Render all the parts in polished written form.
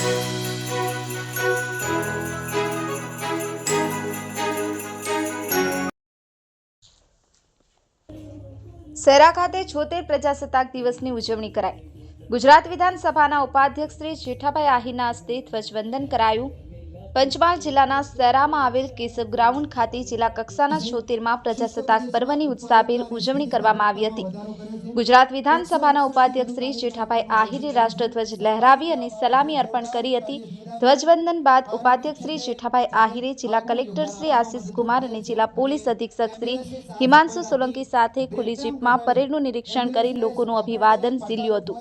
શહેરા ખાતે 76 પ્રજાસત્તાક દિવસની ઉજવણી કરાઈ। ગુજરાત વિધાનસભાના ઉપાધ્યક્ષ શ્રી જેઠાભાઈ આહિરના હસ્તે ધ્વજવંદન કરાયું। પંચમહાલ જિલ્લાના શહેરામાં આવેલ કેશવ ગ્રાઉન્ડ ખાતે જિલ્લા કક્ષાના 76મા પ્રજાસત્તાક પર્વની ઉત્સાહભેર ઉજવણી કરવામાં આવી હતી। ગુજરાત વિધાનસભાના ઉપાધ્યક્ષ શ્રી જેઠાભાઈ આહિરે રાષ્ટ્રધ્વજ લહેરાવી અને સલામી અર્પણ કરી હતી। ધ્વજવંદન બાદ ઉપાધ્યક્ષ શ્રી જેઠાભાઈ આહિરે જિલ્લા કલેક્ટર શ્રી આશિષ કુમાર અને જિલ્લા પોલીસ અધિક્ષક શ્રી હિમાંશુ સોલંકી સાથે ખુલ્લી જીપમાં પરેડનું નિરીક્ષણ કરી લોકોનું અભિવાદન ઝીલ્યું હતું।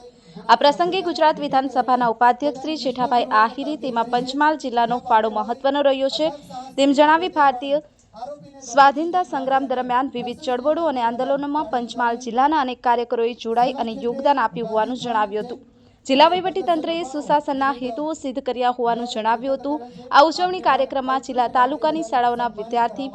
આ પ્રસંગે ગુજરાત વિધાનસભાના ઉપાધ્યક્ષ શ્રી જેઠાભાઈ આહિરે તેમાં પંચમહાલ જિલ્લાનો ફાળો મહત્વનો રહ્યો છે તેમ જણાવી ભારતીય સ્વાધીનતા સંગ્રામ દરમિયાન વિવિધ ચળવળો અને આંદોલનોમાં પંચમહાલ જિલ્લાના અનેક કાર્યકરોએ જોડાઈ અને યોગદાન આપ્યું હોવાનું જણાવ્યું હતું। જિલ્લા વહીવટીતંત્રએ સુશાસનના હેતુઓ સિદ્ધ કર્યા હોવાનું જણાવ્યું હતું। આ ઉજવણી કાર્યક્રમમાં જિલ્લા તાલુકાની શાળાઓના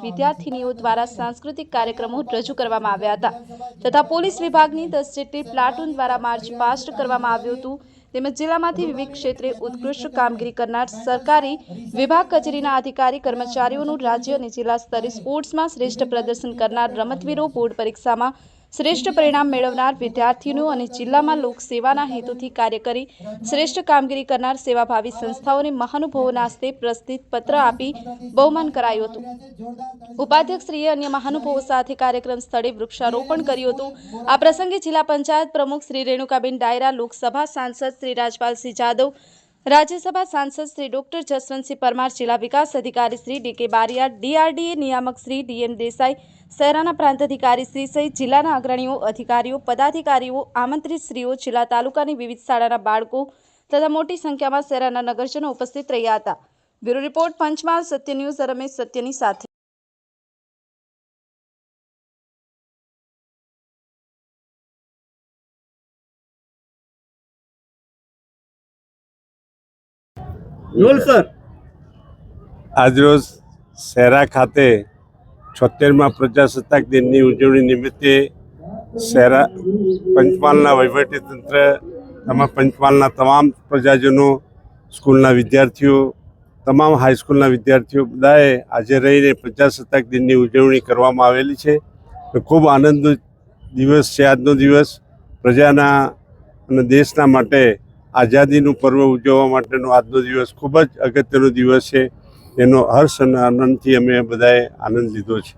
વિદ્યાર્થીનીઓ દ્વારા સાંસ્કૃતિક કાર્યક્રમો રજૂ કરવામાં આવ્યા હતા તથા પોલીસ વિભાગની 10 જેટલી પ્લાટૂન દ્વારા માર્ચ પાસ્ટ કરવામાં આવ્યું હતું। તેમજ જિલ્લામાંથી વિવિધ ક્ષેત્રે ઉત્કૃષ્ટ કામગીરી કરનાર સરકારી વિભાગ કચેરીના અધિકારી કર્મચારીઓનું રાજ્ય અને જિલ્લા સ્તરે સ્પોર્ટ્સમાં શ્રેષ્ઠ પ્રદર્શન કરનાર રમતવીરો, બોર્ડ પરીક્ષામાં શ્રેષ્ઠ પરિણામ મેળવનાર વિદ્યાર્થીઓ અને જિલ્લામાં લોકસેવાના હેતુથી કાર્ય કરી શ્રેષ્ઠ કામગીરી કરનાર સેવાભાવી સંસ્થાઓને મહાનુભાવોના હસ્તે પ્રસ્તુત પત્ર આપી બહુમાન કરાયું હતું। ઉપાધ્યક્ષશ્રીએ અન્ય મહાનુભાવો સાથે કાર્યક્રમ સ્થળે વૃક્ષારોપણ કર્યું હતું। આ પ્રસંગે જિલ્લા પંચાયત પ્રમુખ શ્રી રેણુકાબેન ડાયરા, લોકસભા સાંસદ શ્રી રાજપાલસિંહ જાદવ, રાજ્યસભા સાંસદ શ્રી ડોક્ટર જસવંતસિંહ પરમાર, જિલ્લા વિકાસ અધિકારી શ્રી ડી.કે. બારિયા, DRDA નિયામક શ્રી D.M. દેસાઈ, શહેરાના પ્રાંત અધિકારી શ્રી સહિત જિલ્લાના અગ્રણીઓ, અધિકારીઓ, પદાધિકારીઓ, આમંત્રિતશ્રીઓ, જિલ્લા તાલુકાની વિવિધ શાળાના બાળકો તથા મોટી સંખ્યામાં શહેરાના નગરજનો ઉપસ્થિત રહ્યા હતા। બ્યુરો રિપોર્ટ, પંચમહાલ સત્ય ન્યૂઝ, રમેશ સત્યની સાથે। આજરોજ શહેરા ખાતે 76મા પ્રજાસત્તાક દિનની ઉજવણી નિમિત્તે શહેરા પંચમહાલના વહીવટીતંત્ર તેમજ પંચમહાલના તમામ પ્રજાજનો, સ્કૂલના વિદ્યાર્થીઓ, તમામ હાઈસ્કૂલના વિદ્યાર્થીઓ બધાએ હાજર રહીને પ્રજાસત્તાક દિનની ઉજવણી કરવામાં આવેલી છે। ખૂબ આનંદનો દિવસ છે આજનો દિવસ। પ્રજાના અને દેશના માટે આઝાદીનું પર્વ ઉજવવા માટેનો આજનો દિવસ ખૂબ જ અગત્યનો દિવસ છે। એનો હર્ષ અને આનંદથી અમે બધાએ આનંદ લીધો છે।